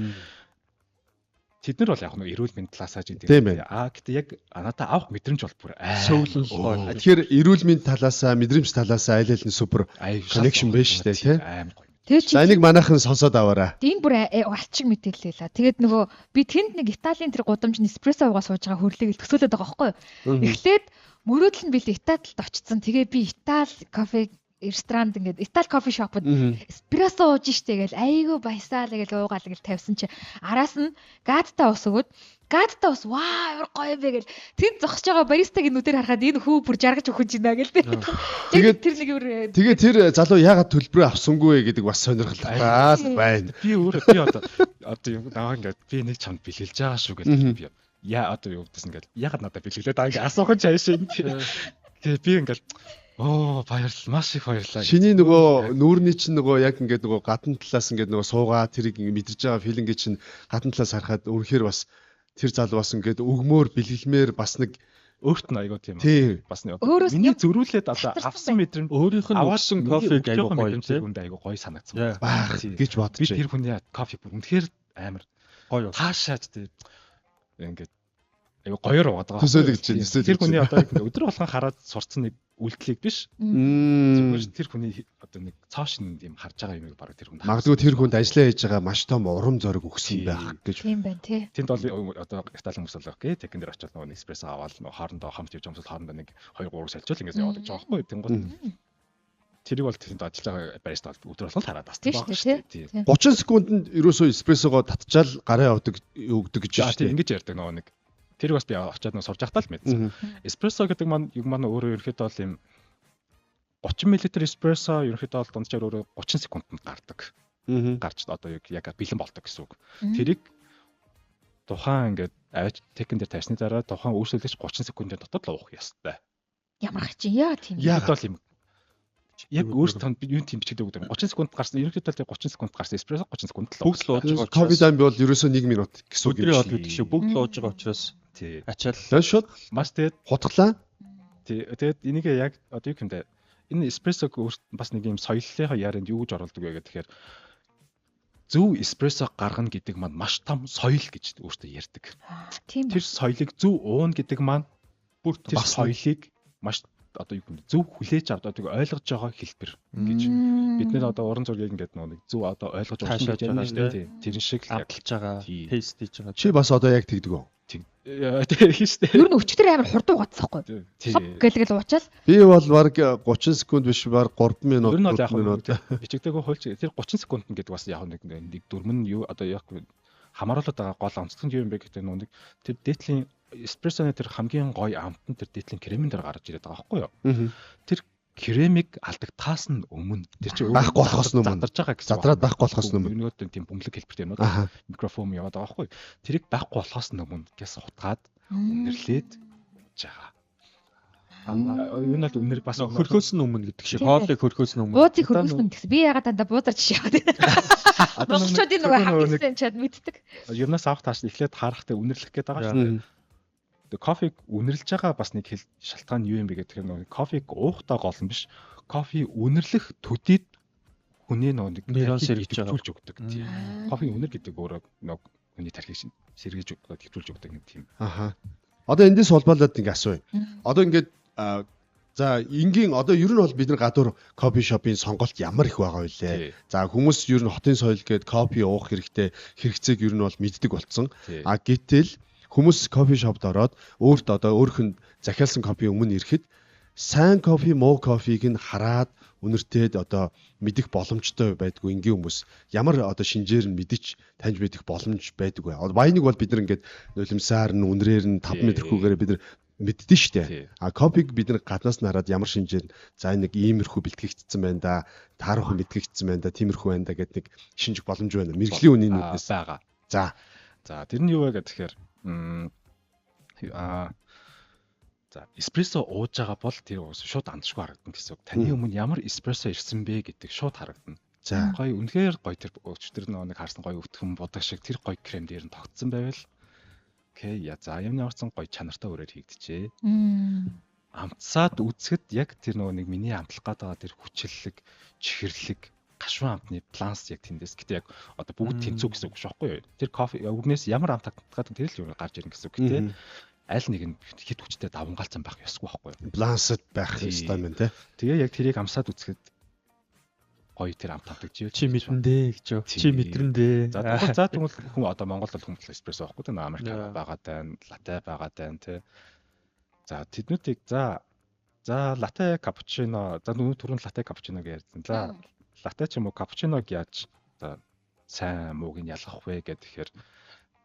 тэд нар бол яг нөгөө эрүүл мэндийн талаасаа ч гэдэг. Гэтээ яг надад авах мэдрэмж бол бүр сөүлэн. Тэгэхээр эрүүл мэндийн талаасаа, мэдрэмж талаасаа айл нь супер connection байна шүү дээ, тийм. Аим гоё. За энийг манайхан сонсоод аваарай. Энэ бүр алчиг мэдээлэл л. Тэгээд нөгөө би тэнд нэг Италийн тэр гудамжны эспрессо уугаа сууж байгаа хөрлөгийг төсөөлөд байгаа байхгүй юу? Эхлээд мөрөөдөл нь би Италид очсон. Тэгээд би Итали кофе ресторанд ингээд Итали кофе шопод эспрессо ууж штэ гэж айгүй баясаал гэж уугаал гэж тавьсан чи араас нь гадтаа ус өгөөд гадтаа ус ваа ямар гоё бэ гэж тэнд зогсож байгаа баристагийн нүдээр харахад энэ хүү бүр жаргаж өгч байна гэл би. Тэгээд тэр нэг тэгээд тэр залуу яагаад төлбөрөө авсангүй гэдэг бас сонирхолтой байна. Би одоо наваа ингээд би нэг чамд бэлгэлж байгаа шүү гэдэг би яа одоо юу гэдсэн ингээд яагаад надад бэлгэлээд байгаа ингээд асуух нь чаашаа. Тэгээд би ингээд баярлалаа. Маш их баярлалаа. Шиний нөгөө нүүрний чинь нөгөө яг ингээд нөгөө гадна талаас ингээд нөгөө суугаа тэрийг мэдэрж байгаа филингээ чинь гадна талаас харахад үнэхээр бас тэр залуу бас ингээд өгмөр бэлгэлмээр бас нэг өөрт нь айгуу тийм бас нэг миний зөрүүлээд одоо авсан мэдрэмж өөрийнх нь авсан кофег айгуу гоё тийм айгуу гоё санагдсан гэж бодож би тэр хүний кофе бүр үнэхээр амар гоё таашаач тийм ингээд айгуу гоёор уугаад байгаа. Төсөөлөгч чинь тэр хүний одоо өдөр болгон хараад сурцсан нэг үйлдэлийг биш. Зүгээр тэр хүний одоо нэг цаашин юм харж байгаа юмыг бараг тэр хүнд магадгүй тэр хүнд ажиллаа хийж байгаа маш том урам зориг өгсөн байх гэж. Тийм байна тий. Тэнд бол одоо Италийн хүмүүс бол окей техник дээр очиод нөгөө эспрессо аваад нөгөө хоорондоо хамт явж юмсал хоорондоо нэг 2-3 салжуул ингэж яваад байгаа байхгүй тэнгууд. Тэрийг бол тэнд ажиллагаа бариста өдөр болгон хараад тасдаг байгаа шүү дээ. 30 секундэд ерөөсөө эспрессогоо татчаал гараа өгдөг гэж шүү дээ. Ингэж ярьдаг нөгөө нэг тэр бас би очиад нөө сурж байхдаа л мэдсэн. Эспрессо гэдэг маань өөрөө ерөөхдөө бол юм 30 мл эспрессо ерөөхдөө бол дунджаар өөрөө 30 секундэд гардаг. Гарч одоо яг бэлэн болдог гэсэн үг. Тэрийг тухайн ингээд авч техник дээр тавьсны дараа тухайн үйлчлэгч 30 секундын дотор л уух ёстой. Ямар ч яа тийм. Яг бол юм. Яг өөртөө юу тийм бичигдэг гэдэг. 30 секунд гарсан ерөнхийдөө 30 секунд гарсан эспрессо 30 секунд л бүгд л ууж байгаа. Ковид ам бол ерөөсөө 1 минут гэсэн үг юм шиг гэдэг шиг бүгд л ууж байгаа учраас ачаал. Шууд маш тэгээд хутглаа. Тэгээд энийг яг одоо юу гэмдэ энэ эспрессог бас нэг юм соёлынхаа ярианд юу гэж оруулдаг вэ гэхээр зөв эспрессо гаргана гэдэг маань маш том соёл гэж өөртөө ярьдаг. Тийм. Тэр соёлыг зөв уuna гэдэг маань бүр тэр соёлыг маш одоо юу гэнэ зөв хүлээж аваад одоо ойлгож байгаа хэлбэр гэж бид нэр одоо уран зургийг ингээд нэг зөв одоо ойлгож байгаа гэж ярьж байгаа тийм тэр шиг л амталж байгаа тест хийж байгаа. Чи бас одоо яг тэгдэг үү? тийм шүү дээ. Ер нь өчтөр амар хурдан угаацсахгүй. Гэлгэл уучаал. Би бол баг 30 секунд биш баг 3 минут. Ер нь бол яг бичигдээгүй хуульч тэр 30 секунд гэдэг бас яг нэг дөрмөн юу одоо яг хамааруулаад байгаа гол онцлог нь юу юм бэ гэдэг нэг тэр дээдлийн эспрессоны тэр хамгийн гоё амт нь тэр дээдлийн кремэн дээр гарч ирээд байгаа байхгүй юу? Тэр кремийг алдагтаас нь өмнө тэр чинь байхгүй болохоос нь өмнө задарж байгаа гэсэн. Задраад байхгүй болохоос нь өмнө. Өнөөдөр тийм бөмбөлөг хэлбэртэй юм уу? Микрофон яваад байгаа байхгүй юу? Тэрийг байхгүй болохоос нь өмнө гэс хутгаад үнэрлээд жаа. Юу нэг үнэр бас хөрхөөс нь өмнө гэдэг шиг. Хоолыг хөрхөөс нь өмнө. Бууцыг хөрхөөс нь гэсэн. Би ягаад дандаа буудаар жишээ яваад. Монголчуудын нөгөө хамтсан чад мэддэг. Ернээс авах тааш эхлээд харахтай үнэрлэх гээд байгаа шүү дээ. Тэгээ кофег үнэрлж байгаа бас нэг шалтгаан юу юм бэ гэдэг нь кофег уухтай гол нь биш. Кофе үнэрлэх төдийд хүний нэг нейрон сэргийж өгдөг тийм. Кофегийн үнэр гэдэг өөрөө нэг хүний тархийг сэргийж өгдөг, хэвчүүлж өгдөг нэг тийм. Аха. Одоо эндээс холбоолоод ингээ асууя. Одоо ингээд за энгийн одоо ер нь бол бид нар гадуур кофе шопын сонголт ямар их байгаа вэ? За хүмүүс ер нь хотын соёл гээд кофе уух хэрэгтэй хэрэгцээг ер нь бол мэддэг болцсон. А гэтэл хүмүүс кофе шопд ороод өөрт одоо өөрөх нь захиалсан кофе өмнө ирэхэд сайн кофе муу кофег нь хараад үнэртээд одоо мэдэх боломжтой байдгүй энгийн хүмүүс ямар одоо шинжээр нь мэдэж таньж мэдэх боломж байдаг вэ? Вайныг бол бид нар ингээд нулимсаар нь үнрээр нь 5 метрхүүгээр бид нар мэддэн штэ. А кофег бид нар гаднаас нь хараад ямар шинжээр за нэг иймэрхүү бэлтгэгдсэн байна да, таарах бэлтгэгдсэн байна да, тиймэрхүү байна да гэдэг нэг шинжих боломж байна. Мэргэжлийн үнийн нүднээс байгаа. За тэр нь юу вэ гэхээр за эспрессо ууж байгаа бол тэр шууд андшгүй харагдана гэсэн үг. Таны өмнө ямар эспрессо ирсэн бэ гэдэг шууд харагдана. За гоё үнэхээр гоё тэр өчтөр нэг харсан гоё өвтгөн будаг шиг тэр гоё крем дээр нь тогтсон байвал окей за юмны орсон гоё чанартай өрөөр хийгдэжээ. Амтсаад үзэхэд яг тэр нэг миний амтлах гэдэг тэр хүчлэлэг, чихэрлэг, гашуун амтны баланс яг тэндээс гэдэг яг одоо бүгд тэнцүү гэсэн үг шохгүй юу? Тэр кофе өвгнээс ямар амт татгаад тэр л юу гарч ирнэ гэсэн үг гэдэг. Аль нэг нь хэд хүчтэй давангаалцсан байх ёсгүй байхгүй юу? Балансд байх ёстой юм те. Тэгээ яг тэрийг амсаад үзэхэд гоё тэр амт татдаг чи мэдэн гэж юу? Чи мэдрэн дээ. За тэгвэл хүн одоо Монголд бол хүмүүс эспрессо байхгүй те Америк байгаад байна, латте байгаад байна те. За тэднүүдийг за латте капучино за түрүүн латте капучино гэж ярьсан. За латте ч юм уу капучиног яаж за сайн мууг нь ялгах вэ гэхээр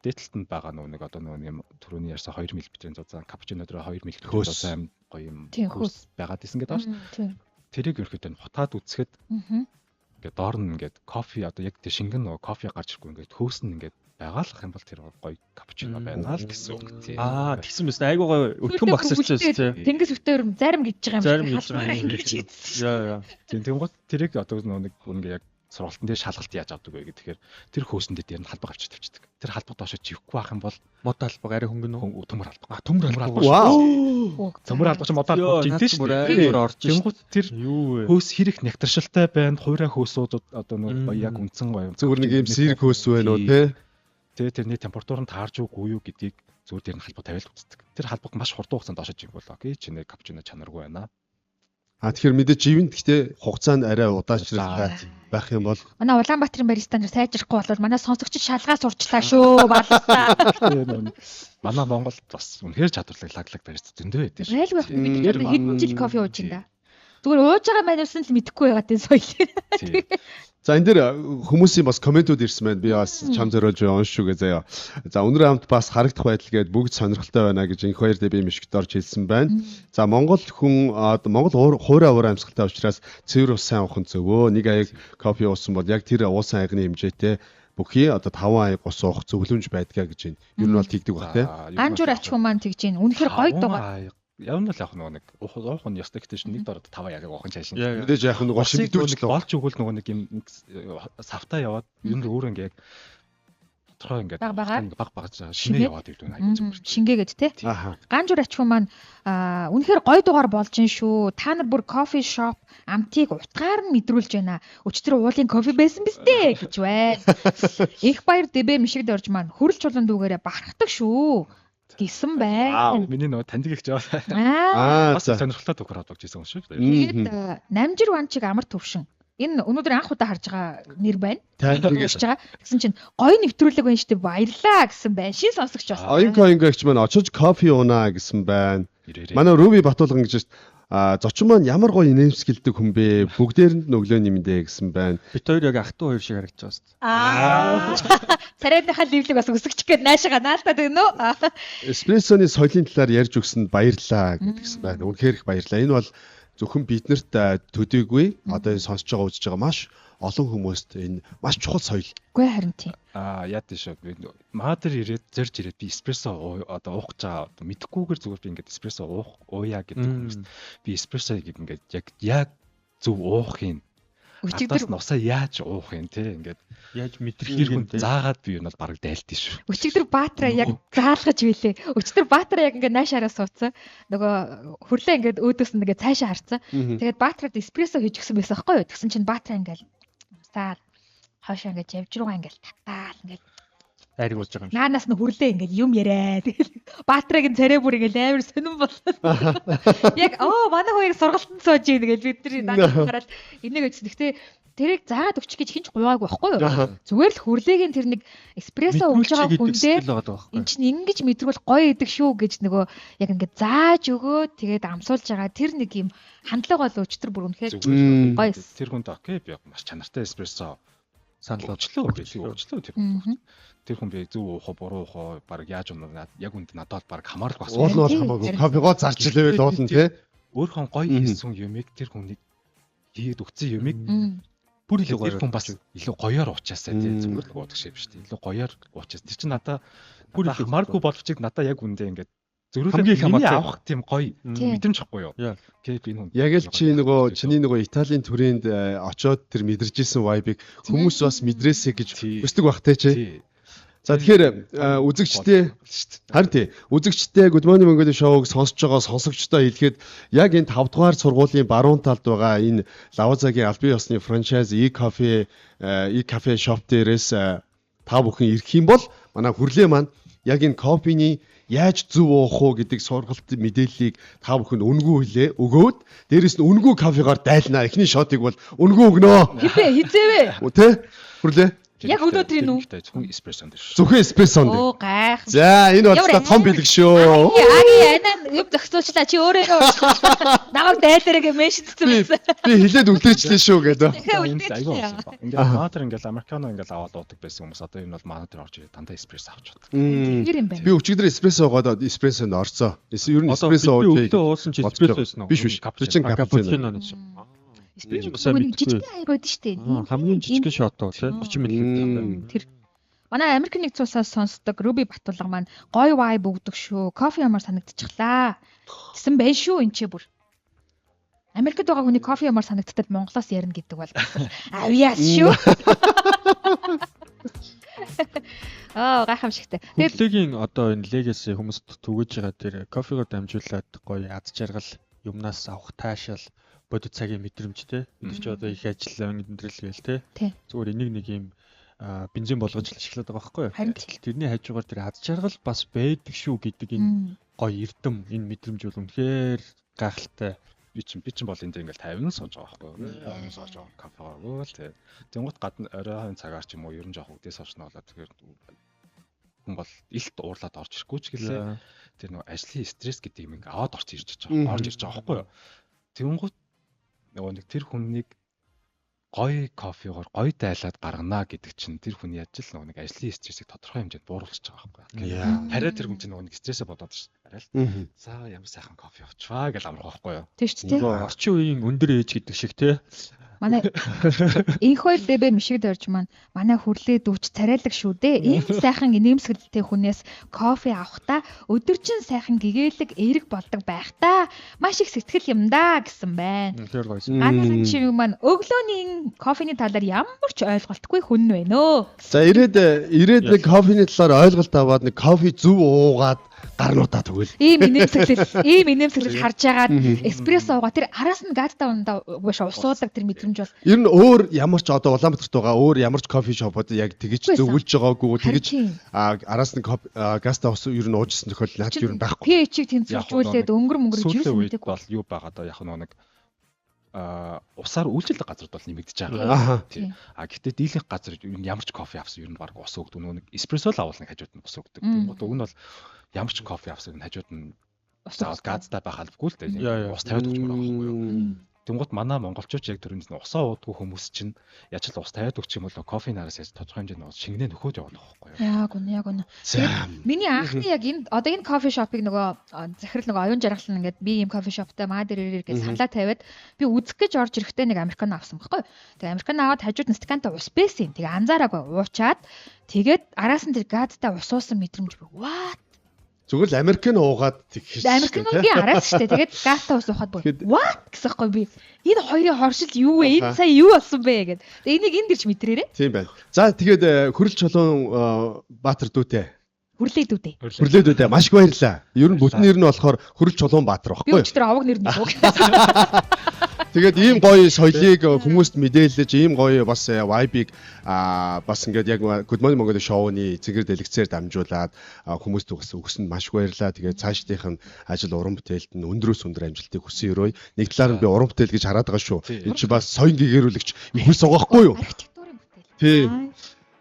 дээдлэлт нь байгаа нэг одоо нэг түрүүний ярьсан 2 мл-ийн зузаан капучино дээр 2 мл сайн гоё юм хөөс байгаад исэн гэдэг байна шүү дээ. Тэрийг ерөөхдөө хутаад үцхэд ингээд доор нь ингээд кофе одоо яг тэр шингэн нөгөө кофе гарч ирэхгүй ингээд хөөс нь ингээд байгаалах юм бол тэр гоё капучино байна л гэсэн үг тийм. Тэгсэн мэт айгуу гоё өтгөн багсарч байсан тийм. Тэнгис өвтөр зарим гэж байгаа юм шиг. Яа. Тийм гол тэрийг одоо нэг үнгээ яг сургалтын дээр шалгалт яаж авдаг вэ гэхээр тэр хөөсөндөө дээр нь халбаг авчиж тавьчихдаг. Тэр халбаг доошоо живхгүй байх юм бол мод халбаг арай хөнгөн үү? Төмөр халбаг. Төмөр халбаг. Вау. Төмөр халбаг ч мод халбаг жинтэй шүү дээ. Тэнгууд тэр хөөс хэрэг нягтршилтай байна. Хуурай хөөсүүд одоо нэг яг үндсэн гоё. Зүгээр нэг юм сэрэг хөөс байна уу те? Тэгээ тэрний температур нь таарж үгүй юу гэдгийг зүгээр дээр нь халбаг тавиал үздэг. Тэр халбаг маш хурдан хугацаанд доошоо живэх болоо. Окей чи нэр капучино чанаргүй байна. Тэгэхээр мэдээж живэнд гэхдээ хугацаанд арай удаашралтай байх юм бол манай Улаанбаатарын баристанд сайжрахгүй бол манай сонсогч шалгаа сурчлаа шүү баллаа. Манай Монголд бас үнэхээр чадварлаг лаглаг барист зөндөө байдаг. Рейл байх бид хэдэн жил кофе ууж ин да. Зүгээр ууж байгаа манайсан л мэдэхгүй байгаад энэ соёл. За энэ дээр хүмүүсийн бас комментүүд ирсэн байна. Би бас чам зориулж уншшүү гэ заяа. За өнөр хамт бас харагдах байдал гээд бүгд сонирхолтой байна гэж инх 2 дэби мишгт орж хэлсэн байна. За Монгол хүн Монгол хуурай уур амьсгалтай учраас цэвэр ус сайн уух нь зөвөө. Нэг аяг кофе уусан бол яг тэр уусан аягны хэмжээтэй бүхий одоо 5 аяг ус уух зөвлөмж байдгаа гэж байна. Ер нь бол тэгдэг баг те. Анжуур ач хүмүүс тэгж байна. Үнэхээр гоё дуугаа. Явна л яг нэг уух нь ёстой гэдэг чинь нэг дор 5 яг уух нь чаашин. Мэдээж яг нэг шимтүүлж болж өгвөл нэг юм савтаа яваад ер нь өөрөө ингээ яг тодорхой ингээд баг шинэ яваад ирдэг аягүй зүгээр. Шингээгээд те. Аха. Ганжуур ачхуу маань үнэхээр гоё дугаар болж гин шүү. Та нар бүр кофе шоп амтыг утгаар нь мэдрүүлж байна. Өчтөр уулын кофе байсан биз дээ гэж байна. Их баяр дэбэ мишигд орж маань хөрөл чулуун дүүгээрээ бахархдаг шүү гэсэн байна. Миний нөгөө таньдаг их жаа. Бас сонирхолтой төгөр хадгалж ирсэн юм шиг. Тэгээд намжир ванчиг амар төвшин. Энэ өнөөдөр анх удаа харж байгаа нэр байна. Тэгэж байгаа. Тэгсэн чинь гоё нэвтрүүлэг байна штэ баярлаа гэсэн байна. Шин сонсогч бас. Оинкоингч маань очиж кофе уунаа гэсэн байна. Манай Руби Батулган гэж зочин маань ямар гоё нэмсгэлдэг хүн бэ? Бүгдээрэнд нь өглөө нэмдэ гэсэн байна. Бид хоёр яг ах トゥ хоёр шиг харагдаж байгаа шүү дээ. Царайныхаа ливлэг бас өсгөж гээд наашаага наалтаад байна уу? Эспрессоны соёлын талаар ярьж өгсөнд баярлаа гэдгсэн байна. Үнэхээр их баярлаа. Энэ бол зөвхөн биднэрт төдийгүй одоо энэ сонсож байгаа үзэж байгаа маш олон хүмүүст энэ маш чухал соёл. Үгүй харин тийм. Яа тийш маадэр ирээд зорж ирээд би эспрессо одоо уух гэж байгаа мэдхгүйгээр зүгээр би ингээд эспрессо ууя гэдэг хүмүүст би эспрессог ингээд яг зөв уухын өчигдөр нусаа яаж уухын те ингээд яаж мэдрэх заагаад би юу бол бараг дайлтын шүү. Өчигдөр Баатара яг заалгаж билээ. Өчигдөр Баатара яг ингээд наашаараа суудсан. Нөгөө хүрлээ ингээд өөдөөс нь ингээд цаашаа харцсан. Тэгээд Баатарад эспрессо хийж өгсөн байсан байхгүй юу? Тэгсэн чинь Баатара ингээд саад хаашаа ингээд явж руугаа ингээд татаал ингээд айрыг болж байгаа юм шиг. Наанаас нь хүрлээ ингээд юм яриа. Тэгэл Баатарагийн царай бүр ингээд амар сонирн болсон. Яг манай хоёрыг сургалтанд сууж ийн гэж бид нар хараад энийг өгсөн. Гэхдээ тэрийг заагаад өгчих гэж хинч гуйаагүй байхгүй юу? Зүгээр л хүрлээгийн тэр нэг эспрессо ууж байгаа хүн дээр эн чинь ингэж мэдрүүл гоё идэг шүү гэж нөгөө яг ингээд зааж өгөө тэгээд амсуулж байгаа тэр нэг юм хандлага бол өчтөр бүр үнэхээр гоё. Тэр хүнд окей би маш чанартай эспрессо санал уучлаа тэр хүн би зөв уух буруу уух баг яаж унаа яг үнд надад баг хамаарах бас уул хамаагүй кофегоо зарж лээвэл уулна тий өөрхөн гоё хийсэн юмыг тэр хүнийг хийгээд өгсөн юмыг бүр илүү гоё хүн бас илүү гоёор уучаасаа тий зүгээр л уудаг шиг биш тий илүү гоёор уучаас тэр чинь надаа бүр илүү хамааргүй боловчиг надаа яг үндэ ингээд зөрүүлээ миний авах тийм гоё мэдрэмж ахгүй юу окей би энэ хүн яг л чи нөгөө чиний нөгөө Италийн төрөнд очоод тэр мэдэрчсэн вайбыг хүмүүс бас мэдрээсэй гэж хүсдэг бах тий чи. За тэгэхээр үзэгчтэй харин тий үзэгчтэй Good Morning Mongolia шоуг сонсож байгаа сонсогчдоо хэлэхэд яг энэ 5 дугаар сургуулийн баруун талд байгаа энэ Лавазагийн албан ёсны франчайз e-cafe shop дээрээс та бүхэн ирэх юм бол манай хүрлээ маань яг энэ кофений яаж зөв уух уу гэдэг сургалтын мэдээллийг та бүхэнд үнгүй хэлээ өгөөд дээрэс нь үнгүй кофегаар дайлнаа. Эхний шотыг бол үнгүй өгнөө. Хизээвэ. Тэ? Хүрлээ. Яг өнөөдрийн үү? Зөвхөн эспрессонд шүү. Зөвхөн эспрессонд. Оо гайх. За энэ бол том бэлэг шүү. Анаа юм зохицуулчлаа чи өөрөө намайг дайлаарэ мэшидсэн байсан. Би хилээд үлдээчлээ шүү гэдэг. Ингээд маатер ингээд американо ингээд аваад уудаг байсан хүмүүс одоо энэ бол маатер орж ирээд дандаа эспрессо авч удаа. Тэр юм байна. Би өчигдөр эспрессо гоод эспрессонд орцоо. Ер нь эспрессо ууж. Өглөө уусан чи эспрессо байсан уу? Биш. Капучино. Эспрессо жижиг айгууд штэ. Хамгийн жижиг шот уу тий 30 мл. Тэр манай Америк нэгдсэн улсаас сонсдог Руби Батулга маань гоё вайб өгдөг шүү. Кофе ямар санагдчихлаа. Гэсэн байх шүү энэ ч бүр. Америкт байгаа хүний кофе ямар санагдтал Монголоос ярина гэдэг бол авьяас шүү. Гайхамшигтай. Хөдөлгөөгийн одоо энэ legacy хүмүүст түгэж байгаа тэр кофегоор дамжуулаад гоё аз жаргал юмнаас авах таашаал бодит цагийн мэдрэмжтэй. Бид ч одоо их ажиллаа өндөрлөл гээл те. Зүгээр энийг нэг юм бензин болгож ашиглаад байгаа байхгүй юу? Тэрний хажуугаар тэр аз жаргал бас байдаг шүү гэдэг энэ гоё эрдэм энэ мэдрэмж бол үнэхээр гайхалтай. Би чинь бол энд ингээл 50 сууж байгаа байхгүй юу? 50 сууж байгаа кафегаа л те. Тэнгуут гадна оройн цагаар ч юм уу ерөн жоох үдээс авчнаа болоод тэгэхээр хүн бол илт уурлаад орж ирэхгүй ч гэлээ. Тэр нөгөө ажлын стресс гэдэг юм ингээ аваад орж ирж байгаа байхгүй юу? Тэнгуут нөгөө нэг тэр хүнийг гоё кофегоор гоё дайлаад гарганаа гэдэг чинь тэр хүний яаж л нөгөө нэг ажлын стрессийг тодорхой хэмжээнд бууруулчихж байгаа байхгүй юу. Хараа тэр хүн чинь нөгөө нэг стрессээ бодоод ш. Хараа л. За ямар сайхан кофе авчваа гэж амрах байхгүй юу. Тийм ч тийм. Орчин үеийн өндөр ээж гэдэг шиг те. Манай инх хоёр дэбэ мишиг дөрж маань манай хүрлээ дүүч царайлаг шүү дээ. Ийм сайхан инээмсэглэлтэй хүнээс кофе авахта өдөржин сайхан гэгээлэг эерэг болдог байхта маш их сэтгэл юм да гэсэн байна. Тэр гоё. Ганцхан чив маань өглөөний кофений талаар ямар ч ойлголтгүй хүн байна өө. За ирээд нэг кофений талаар ойлголт аваад нэг кофе зөв уугаад гарнуудаа тэгвэл. Ийм инээмсэглэл харж агаад эспрессо уугаа тэр араас нь гадтай ундаа угааш усуудаг тэр мэдрэмж бол Ер нь өөр ямар ч одоо Улаанбаатарт байгаа өөр ямар ч кофе шопод яг тэгэж зөвлөж байгаагүй тэгэж араас нь гаста ус ер нь уужсэн тохиол наад ер нь байхгүй. pH-ийг тэнцвэржүүлээд өнгөр сүүлийн жирс үед мэдээгүй бол юу байгаа даа яг нэг усаар үйлчлдэг газрууд бол нэмэгдэж байгаа. Тийм. Гэхдээ дийлэнх газар ер нь ямар ч кофе авсан ер нь баг ус өгдөг. Нэг эспрессо л авал нэг хажууд нь ус өгдөг. Уг нь бол ямар ч кофе авсан хажууд нь заавал газтай байх албагүй л дээ. Ус тавиад өгч мөр байхгүй юу? Тэнгууд манай монголчууд яг төрөнд нь усаа уудгүй хүмүүс чинь яаж л ус тавиад өгч юм бол кофе нараас яаж тодорхой хэмжээний ус шингэнэ нөхөөд явах байхгүй юу? Яг үнэ. Миний анхны яг энэ одоо энэ кофе шопыг нөгөө захирал нөгөө оюун жаргалан ингээд би ийм кофе шоптай маа дээр ирээ гэж саналаа тавиад би үзэх гэж орж ирэхдээ нэг американо авсан байхгүй юу? Тэгээ американо аваад хажууд нь стакантай ус байсан. Тэгээ анзаараагүй уучаад тэгээд араас нь тэр газтай ус уусан мэдрэмж би what Зүгээр л Америкэн уугаад тэгэх шүү. Америкногийн араас шүү дээ. Тэгээд газтай ус уухад бүр what гэсэхгүй би. Энэ хоёрын хоршил юу вэ? Энэ сая юу болсон бэ гэд. Тэгээд энийг энд ирж мэдрээрээ. Тийм байна. За тэгээд Хүрэл Чулуун Баатар дүүтэй. Хүрлээ дүүдээ. Хүрлээ дүүдээ маш их баярлалаа. Ер нь бүтэн нэр нь болохоор Хүрэл Чулуун Баатар Би баггүй. өчтөр овог нэр нь үг. Тэгээд ийм гоё соёлыг хүмүүст мэдээлж, ийм гоё бас vibe-ыг бас ингээд яг Good Morning Mongolia шоуны цэгэр дэлгэцээр дамжуулаад хүмүүст өгсөн маш их баярлалаа. Тэгээд цаашдынх нь ажил уран бүтээлд нь өндрөөс өндөр амжилтыг хүсэн өрөө. Нэг талаар нь би уран бүтээл гэж хараад байгаа шүү. Энэ чи бас соён гэгэрүүлэгч хөлс байгаа хгүй юу? Архитектурын бүтээл. Тийм.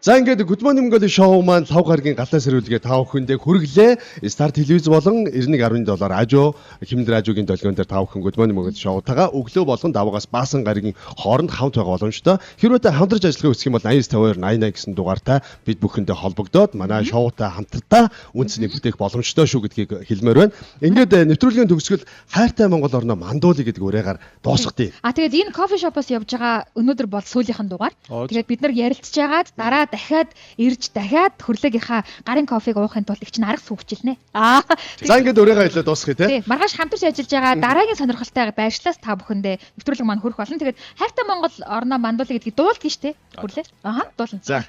За ингээд Good Morning Mongolia шоу маань 5 гарагийн галаа сэрүүлгээ та бүхэндээ хүргэлээ. Star телевиз болон 91.7 радио, Хэмнэл радиогийн долгион дээр та бүхэн Good Morning Mongolia шоутайгаа өглөө болгон даваагаас баасан гарагийн хооронд хамт байгаа боломжтой. Хэрвээ та хамтарч ажиллахыг хүсэх юм бол 8952 80 гэсэн дугаартай бид бүхэндээ холбогдоод манай шоутай хамтдаа үнцний бүтээх боломжтой шүү гэдгийг хэлмээр байна. Ингээд нэвтрүүлгийн төгсгөл хайртай Монгол орноо мандуулъя гэдэг үрээгээр дуусгая. Тэгээд энэ кофе шопоос явж байгаа өнөөдөр бол сүүлийнхэн дугаар. Тэгээд бид нар ярилцж байгаад дараа дахиад ирж дахиад хөрлөөгийнхаа гарын кофег уухын тулд их чинь арга сүүгчилнэ. За ингээд үрээгээ хэлээ дуусгая те. Маргааш хамтарч ажиллаж байгаа дараагийн сонирхолтой байршлаас та бүхэндээ нэвтрүүлэг маань хүрэх болно. Тэгээд хайртай Монгол орноо мандуулъя гэдгийг дуулдаг штэ. Хүрлээ. Дуулна. За.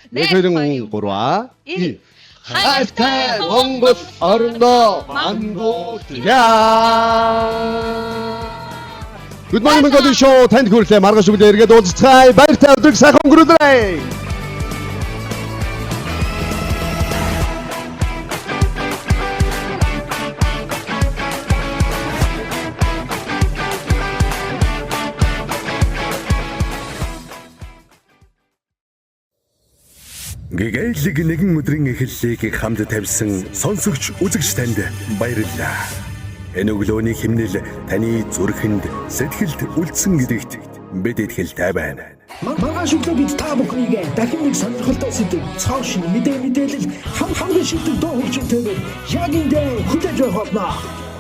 1 2 3 хайртай Монгол орноо мандуулъя. Good Morning Mongolia шоу танд хүрэлээ. Маргааш өглөө эргээд уулзцгаая. Баяртай өдрийг сайхан өнгөрүүлээрэй. Гэгээлэг нэгэн өдрийн эхлэлийг хамт тавьсан сонсогч үзэгч танд баярлалаа. Энэ өглөөний химнэл таны зүрхэнд сэтгэлд үлдсэн гэдэгт бид итгэлтэй байна. Маргааш өглөө бид та бүхнийг дахин нэг сонирхолтой сэдв, цааш мэдээлэл хамгийн шилдэг дуу хөгжимтэйгээр яг энэ хүлээж авах болно.